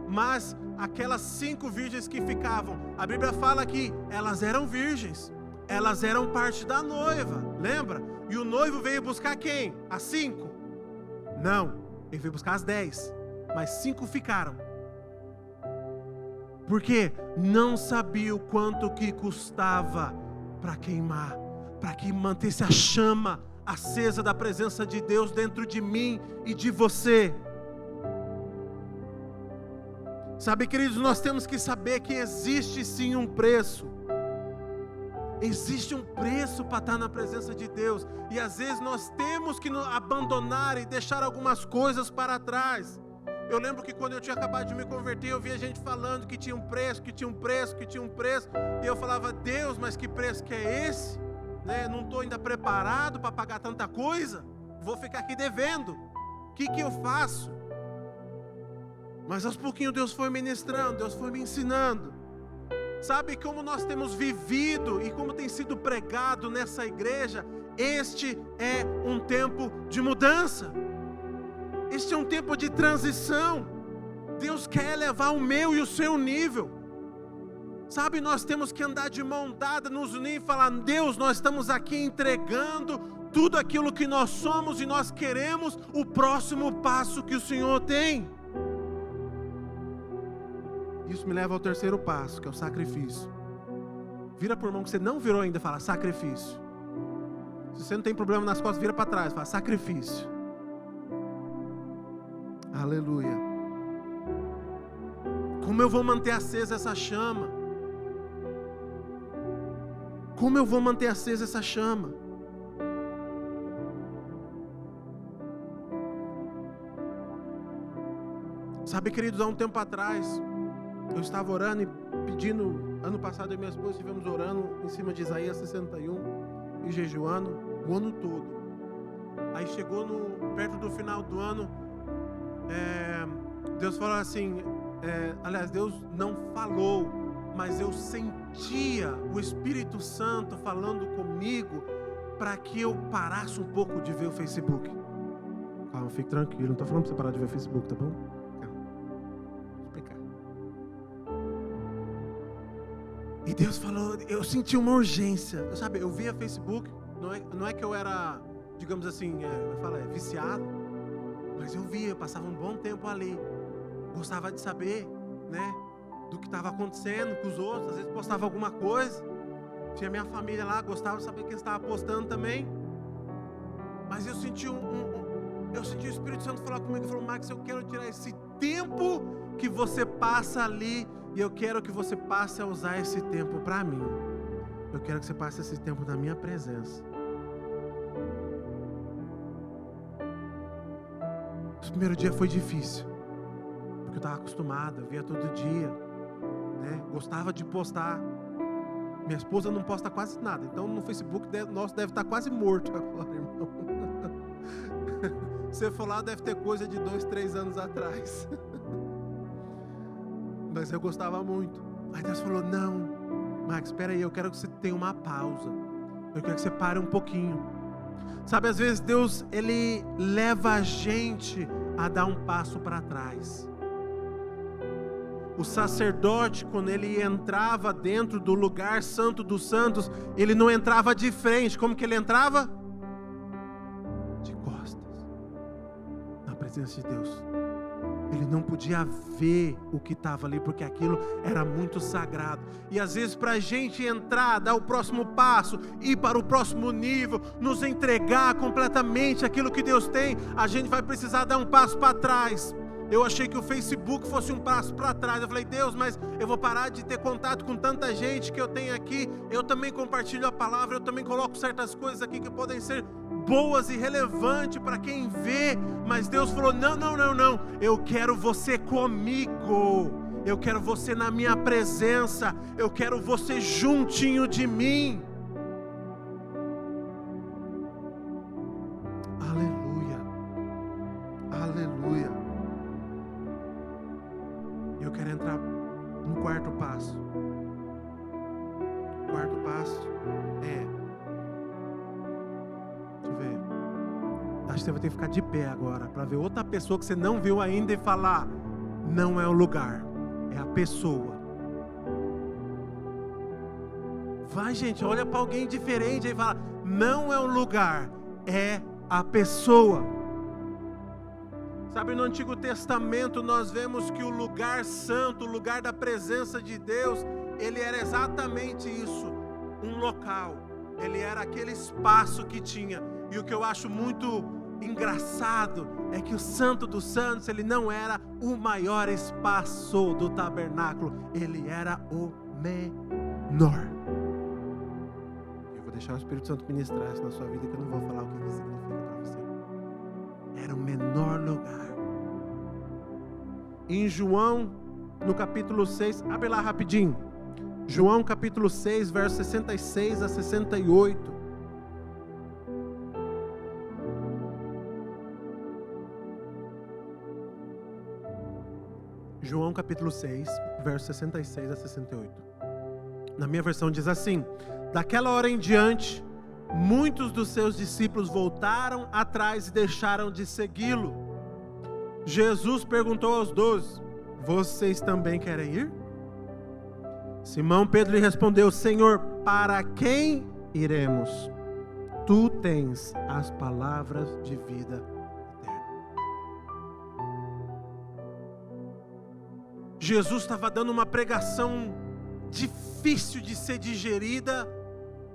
Mas aquelas 5 virgens que ficavam, a Bíblia fala que elas eram virgens, elas eram parte da noiva, lembra? E o noivo veio buscar quem? As 5? Não, ele veio buscar as 10, mas 5 ficaram. Porque não sabia o quanto que custava para queimar, para que mantesse a chama acesa da presença de Deus dentro de mim e de você. Sabe, queridos, nós temos que saber que existe sim um preço. Existe um preço para estar na presença de Deus. E às vezes nós temos que abandonar e deixar algumas coisas para trás. Eu lembro que quando eu tinha acabado de me converter, eu via gente falando que tinha um preço, que tinha um preço, que tinha um preço. E eu falava, Deus, mas que preço que é esse? Né? Não estou ainda preparado para pagar tanta coisa. Vou ficar aqui devendo. O que eu faço? Mas aos pouquinhos Deus foi ministrando, Deus foi me ensinando. Sabe como nós temos vivido e como tem sido pregado nessa igreja? Este é um tempo de mudança. Este é um tempo de transição. Deus quer elevar o meu e o seu nível. Sabe, nós temos que andar de mão dada, nos unir e falar, Deus, nós estamos aqui entregando tudo aquilo que nós somos e nós queremos o próximo passo que o Senhor tem. Isso me leva ao terceiro passo, que é o sacrifício. Vira por mão que você não virou ainda, fala sacrifício. Se você não tem problema nas costas, vira para trás, fala sacrifício. Aleluia. Como eu vou manter acesa essa chama? Como eu vou manter acesa essa chama? Sabe, queridos, há um tempo atrás, eu estava orando e pedindo, ano passado eu e minha esposa estivemos orando em cima de Isaías 61 e jejuando o ano todo. Aí chegou perto do final do ano, Deus falou assim, aliás, Deus não falou, mas eu sentia o Espírito Santo falando comigo para que eu parasse um pouco de ver o Facebook. Calma, fique tranquilo, não estou falando para você parar de ver o Facebook, tá bom? E Deus falou, eu senti uma urgência. Eu via Facebook, não é que eu era, digamos assim, viciado, mas eu via, passava um bom tempo ali. Gostava de saber, né, do que estava acontecendo com os outros. Às vezes postava alguma coisa. Tinha minha família lá, gostava de saber quem estava postando também. Mas eu senti o Espírito Santo falar comigo e falou, Max, eu quero tirar esse tempo que você passa ali. E eu quero que você passe a usar esse tempo para mim. Eu quero que você passe esse tempo na minha presença. O primeiro dia foi difícil, porque eu estava acostumado, eu via todo dia, né? Gostava de postar. Minha esposa não posta quase nada, então no Facebook nosso deve estar quase morto agora, irmão. Se você for lá, deve ter coisa de 2, 3 anos atrás. Mas eu gostava muito. Aí Deus falou, não, Max, espera aí, eu quero que você tenha uma pausa. Eu quero que você pare um pouquinho. Sabe, às vezes Deus, Ele leva a gente a dar um passo para trás. O sacerdote, quando ele entrava dentro do lugar santo dos santos, ele não entrava de frente. Como que ele entrava? De costas. Na presença de Deus. Ele não podia ver o que estava ali, porque aquilo era muito sagrado. E às vezes para a gente entrar, dar o próximo passo, ir para o próximo nível, nos entregar completamente aquilo que Deus tem, a gente vai precisar dar um passo para trás. Eu achei que o Facebook fosse um passo para trás. Eu falei, Deus, mas eu vou parar de ter contato com tanta gente que eu tenho aqui. Eu também compartilho a palavra, eu também coloco certas coisas aqui que podem ser boas e relevantes para quem vê. Mas Deus falou, não, eu quero você comigo. Eu quero você na minha presença. Eu quero você juntinho de mim. Aleluia. Aleluia. Eu quero entrar no quarto passo. O quarto passo deixa eu ver. Acho que você vai ter que ficar de pé agora para ver outra pessoa que você não viu ainda e falar: não é o lugar, é a pessoa. Vai, gente, olha para alguém diferente e fala: não é o lugar, é a pessoa. Sabe, no Antigo Testamento nós vemos que o lugar santo, o lugar da presença de Deus, ele era exatamente isso, um local. Ele era aquele espaço que tinha. E o que eu acho muito engraçado é que o Santo dos Santos, ele não era o maior espaço do tabernáculo, ele era o menor. Eu vou deixar o Espírito Santo ministrar isso na sua vida, que eu não vou falar o que isso significa para você. Era o menor lugar. Em João, no capítulo 6, abre lá rapidinho. João capítulo 6, versos 66 a 68. João capítulo 6, versos 66 a 68. Na minha versão diz assim: daquela hora em diante, muitos dos seus discípulos voltaram atrás e deixaram de segui-lo. Jesus perguntou aos 12: vocês também querem ir? Simão Pedro lhe respondeu: Senhor, para quem iremos? Tu tens as palavras de vida eterna. Jesus estava dando uma pregação difícil de ser digerida,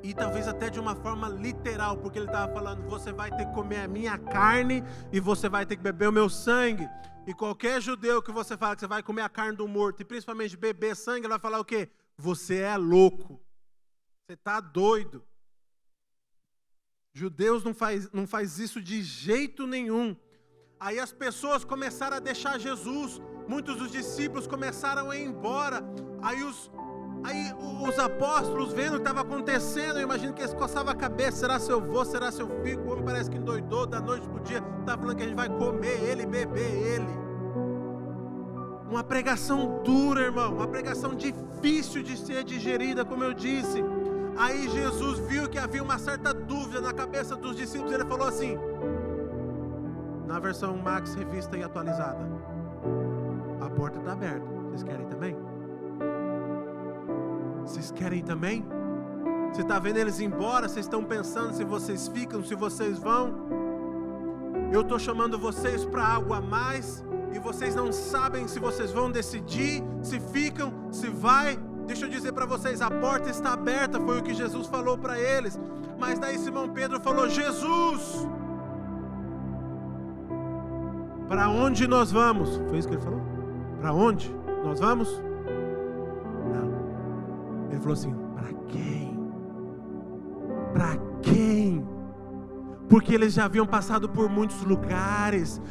e talvez até de uma forma literal, porque ele estava falando: você vai ter que comer a minha carne e você vai ter que beber o meu sangue. E qualquer judeu que você fala que você vai comer a carne do morto, e principalmente beber sangue, ele vai falar o quê? Você é louco, você está doido. Judeus não faz isso de jeito nenhum. Aí as pessoas começaram a deixar Jesus, muitos dos discípulos começaram a ir embora. Aí os apóstolos, vendo o que estava acontecendo, eu imagino que eles coçavam a cabeça: será se eu vou, será se eu fico? O homem parece que endoidou da noite para o dia, está falando que a gente vai comer ele, beber ele. Uma pregação dura, irmão, uma pregação difícil de ser digerida, como eu disse. Aí Jesus viu que havia uma certa dúvida na cabeça dos discípulos, ele falou assim, na versão Max Revista e Atualizada: a porta está aberta, vocês querem também? Vocês querem também? Você está vendo eles ir embora, vocês estão pensando se vocês ficam, se vocês vão. Eu estou chamando vocês para algo a mais, e vocês não sabem se vocês vão decidir, se ficam, se vai. Deixa eu dizer para vocês, a porta está aberta, foi o que Jesus falou para eles. Mas daí Simão Pedro falou: Jesus, para onde nós vamos? Foi isso que ele falou? Para onde nós vamos? Não. Ele falou assim: para quem? Para quem? Porque eles já haviam passado por muitos lugares,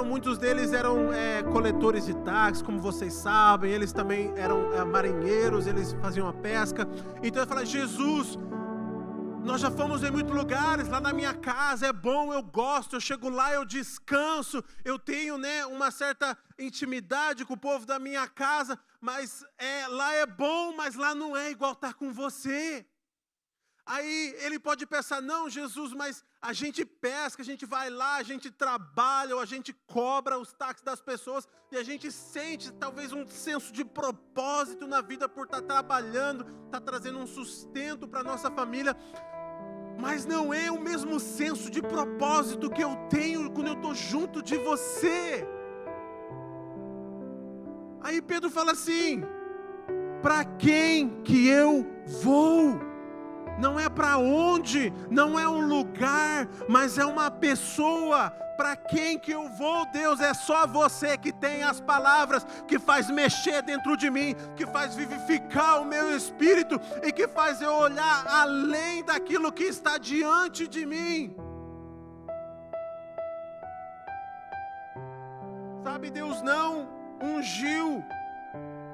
muitos deles eram coletores de táxi, como vocês sabem, eles também eram marinheiros, eles faziam a pesca. Então ele fala: Jesus, nós já fomos em muitos lugares, lá na minha casa é bom, eu gosto, eu chego lá, eu descanso, eu tenho uma certa intimidade com o povo da minha casa, mas lá é bom, mas lá não é igual estar com você. Aí ele pode pensar: não, Jesus, mas a gente pesca, a gente vai lá, a gente trabalha, ou a gente cobra os táxis das pessoas, e a gente sente talvez um senso de propósito na vida por estar trabalhando, estar trazendo um sustento para a nossa família, mas não é o mesmo senso de propósito que eu tenho quando eu estou junto de você. Aí Pedro fala assim: para quem que eu vou? Não é para onde, não é um lugar, mas é uma pessoa. Para quem que eu vou, Deus? É só você que tem as palavras, que faz mexer dentro de mim, que faz vivificar o meu espírito e que faz eu olhar além daquilo que está diante de mim. Sabe, Deus não ungiu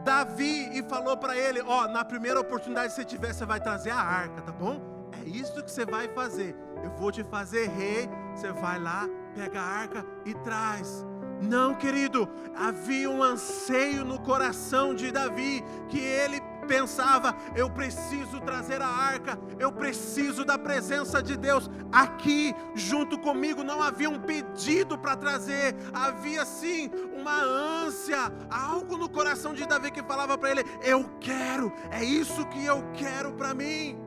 Davi e falou para ele: na primeira oportunidade que você tiver, você vai trazer a arca, tá bom? É isso que você vai fazer. Eu vou te fazer rei, você vai lá, pega a arca e traz. Não, querido, havia um anseio no coração de Davi, que ele pensava: eu preciso trazer a arca, eu preciso da presença de Deus aqui junto comigo. Não havia um pedido para trazer, havia sim uma ânsia, algo no coração de Davi que falava para ele: eu quero, é isso que eu quero para mim,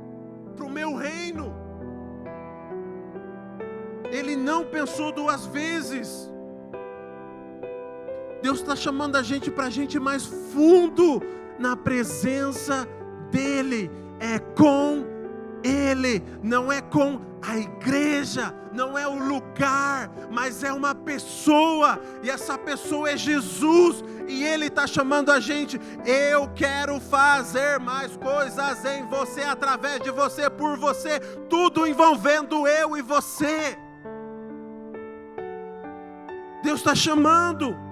para o meu reino. Ele não pensou duas vezes. Deus está chamando a gente para a gente mais fundo na presença dEle, é com Ele não é com a igreja, não é o lugar, mas é uma pessoa, e essa pessoa é Jesus, e Ele está chamando a gente. Eu quero fazer mais coisas em você, através de você, por você, tudo envolvendo eu e você. Deus está chamando.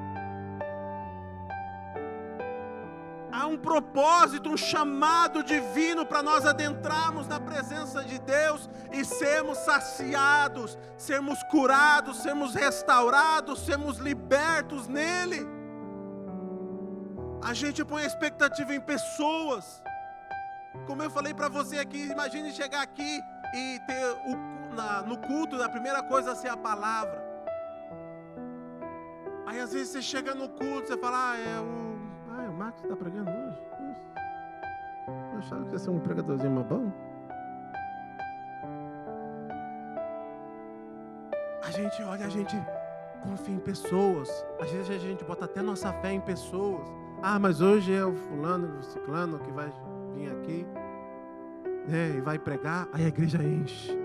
Há um propósito, um chamado divino para nós adentrarmos na presença de Deus e sermos saciados, sermos curados, sermos restaurados, sermos libertos nele. A gente põe a expectativa em pessoas. Como eu falei para você aqui, imagine chegar aqui e ter no culto, a primeira coisa ser a palavra. Aí às vezes você chega no culto, você fala, o Marcos está pregando hoje? Eu achava que ia ser um pregadorzinho mais bom. A gente olha, a gente confia em pessoas. Às vezes a gente bota até nossa fé em pessoas. Mas hoje é o fulano, o ciclano que vai vir aqui, né, e vai pregar. Aí a igreja enche.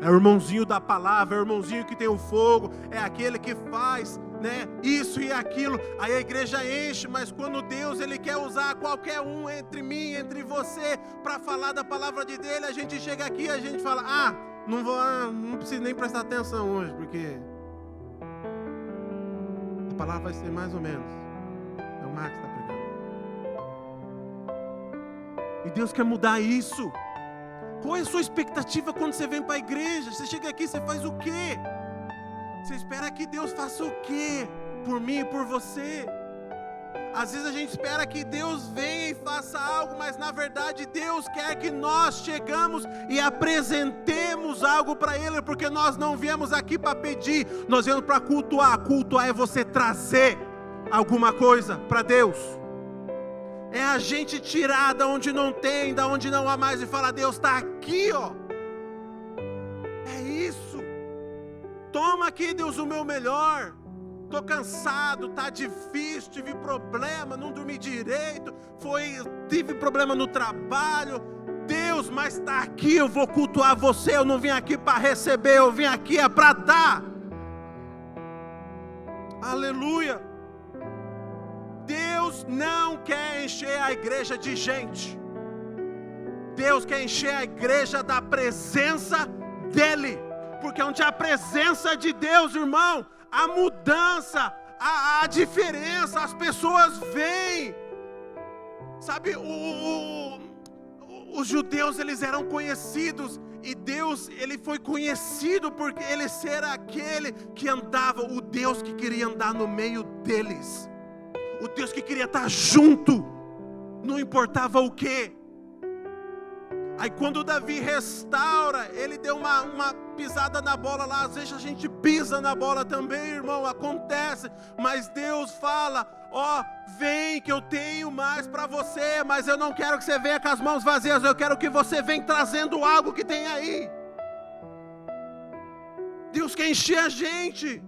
É o irmãozinho da palavra, é o irmãozinho que tem o fogo, é aquele que faz, né, isso e aquilo. Aí a igreja enche, mas quando Deus Ele quer usar qualquer um entre mim, entre você, para falar da palavra dele, a gente chega aqui e a gente fala, não preciso nem prestar atenção hoje, porque a palavra vai ser mais ou menos. É o Marcos que está pregando. E Deus quer mudar isso. Qual é a sua expectativa quando você vem para a igreja? Você chega aqui, você faz o quê? Você espera que Deus faça o quê? Por mim e por você? Às vezes a gente espera que Deus venha e faça algo, mas na verdade Deus quer que nós chegamos e apresentemos algo para Ele, porque nós não viemos aqui para pedir, nós viemos para cultuar. Cultuar é você trazer alguma coisa para Deus. É a gente tirar da onde não tem, da onde não há mais, e falar, Deus está aqui, ó. É isso. Toma aqui, Deus, o meu melhor. Estou cansado, está difícil, tive problema, não dormi direito, tive problema no trabalho. Deus, mas está aqui, eu vou cultuar você. Eu não vim aqui para receber, eu vim aqui para dar. Aleluia. Deus não quer encher a igreja de gente. Deus quer encher a igreja da presença dEle. Porque onde há a presença de Deus, irmão, a mudança, a diferença, as pessoas vêm. Sabe, os judeus, eles eram conhecidos, e Deus, Ele foi conhecido porque Ele era aquele que andava, o Deus que queria andar no meio deles. O Deus que queria estar junto, não importava o que. Aí quando Davi restaura, ele deu uma pisada na bola lá. Às vezes a gente pisa na bola também, irmão, acontece. Mas Deus fala, vem que eu tenho mais para você. Mas eu não quero que você venha com as mãos vazias, eu quero que você venha trazendo algo que tem aí. Deus quer encher a gente.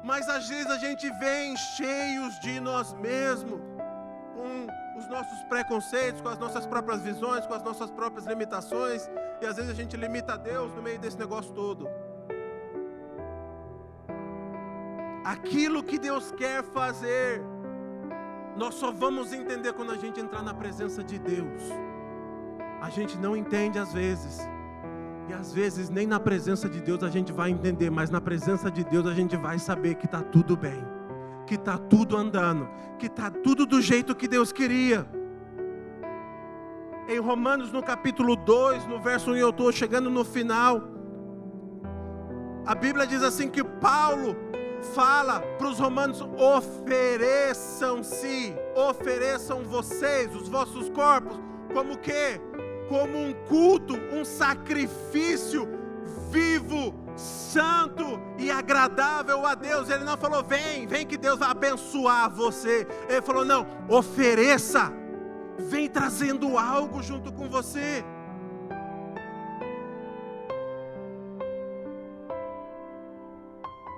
Mas às vezes a gente vem cheios de nós mesmos, com os nossos preconceitos, com as nossas próprias visões, com as nossas próprias limitações, e às vezes a gente limita a Deus no meio desse negócio todo. Aquilo que Deus quer fazer, nós só vamos entender quando a gente entrar na presença de Deus. A gente não entende às vezes. E às vezes nem na presença de Deus a gente vai entender, mas na presença de Deus a gente vai saber que está tudo bem, que está tudo andando, que está tudo do jeito que Deus queria. Em Romanos, no capítulo 2, no verso 1, eu estou chegando no final, a Bíblia diz assim que Paulo fala para os romanos, ofereçam-se, ofereçam vocês, os vossos corpos, como que? Como um culto, um sacrifício vivo, santo e agradável a Deus. Ele não falou, vem que Deus vai abençoar você. Ele falou, não, ofereça, vem trazendo algo junto com você.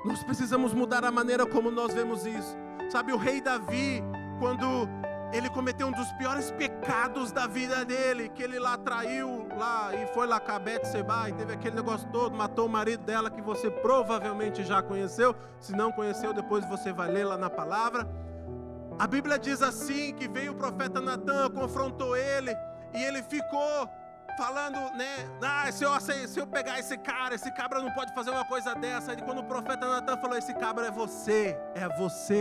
Nós precisamos mudar a maneira como nós vemos isso. Sabe, o rei Davi, quando ele cometeu um dos piores pecados da vida dele, que ele lá traiu, lá, e foi lá com a Betseba, e teve aquele negócio todo, matou o marido dela, que você provavelmente já conheceu. Se não conheceu, depois você vai ler lá na palavra. A Bíblia diz assim, que veio o profeta Natan, confrontou ele, e ele ficou falando, né, se eu pegar esse cabra não pode fazer uma coisa dessa. E quando o profeta Natan falou, esse cabra é você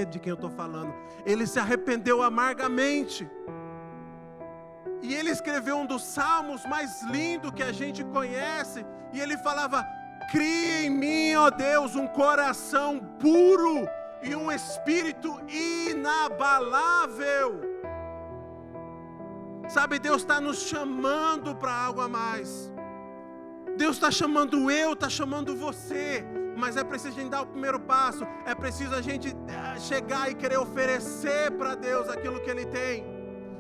de quem eu estou falando. Ele se arrependeu amargamente. E ele escreveu um dos salmos mais lindos que a gente conhece, e ele falava: cria em mim, ó Deus, um coração puro e um espírito inabalável. Sabe, Deus está nos chamando para algo a mais. Deus está chamando está chamando você. Mas é preciso a gente dar o primeiro passo. É preciso a gente chegar e querer oferecer para Deus aquilo que Ele tem.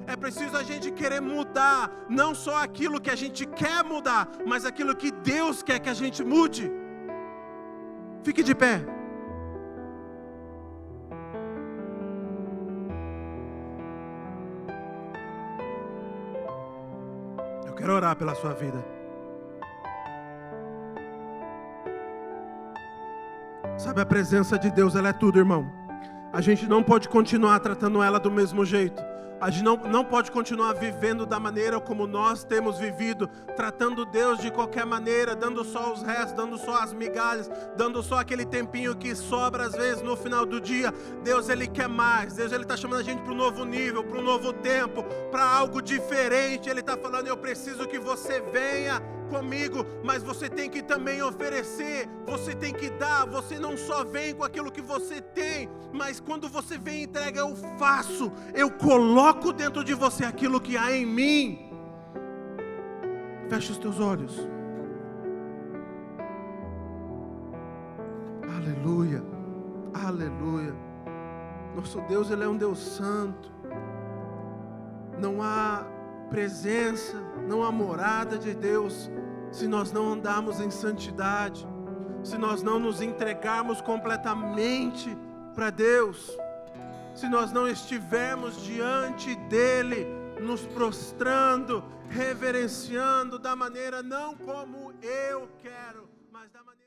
É preciso a gente querer mudar, não só aquilo que a gente quer mudar, mas aquilo que Deus quer que a gente mude. Fique de pé. Eu quero orar pela sua vida. Sabe, a presença de Deus, ela é tudo, irmão. A gente não pode continuar tratando ela do mesmo jeito. A gente não pode continuar vivendo da maneira como nós temos vivido, tratando Deus de qualquer maneira, dando só os restos, dando só as migalhas, dando só aquele tempinho que sobra às vezes no final do dia. Deus, Ele quer mais. Deus, Ele está chamando a gente para um novo nível, para um novo tempo, para algo diferente. Ele está falando: eu preciso que você venha comigo, mas você tem que também oferecer, você tem que dar. Você não só vem com aquilo que você tem, mas quando você vem e entrega, eu faço, eu coloco dentro de você aquilo que há em mim. Feche os teus olhos. Aleluia, aleluia. Nosso Deus, Ele é um Deus santo. Não há presença, não há morada de Deus se nós não andarmos em santidade, se nós não nos entregarmos completamente para Deus, se nós não estivermos diante dEle, nos prostrando, reverenciando da maneira não como eu quero, mas da maneira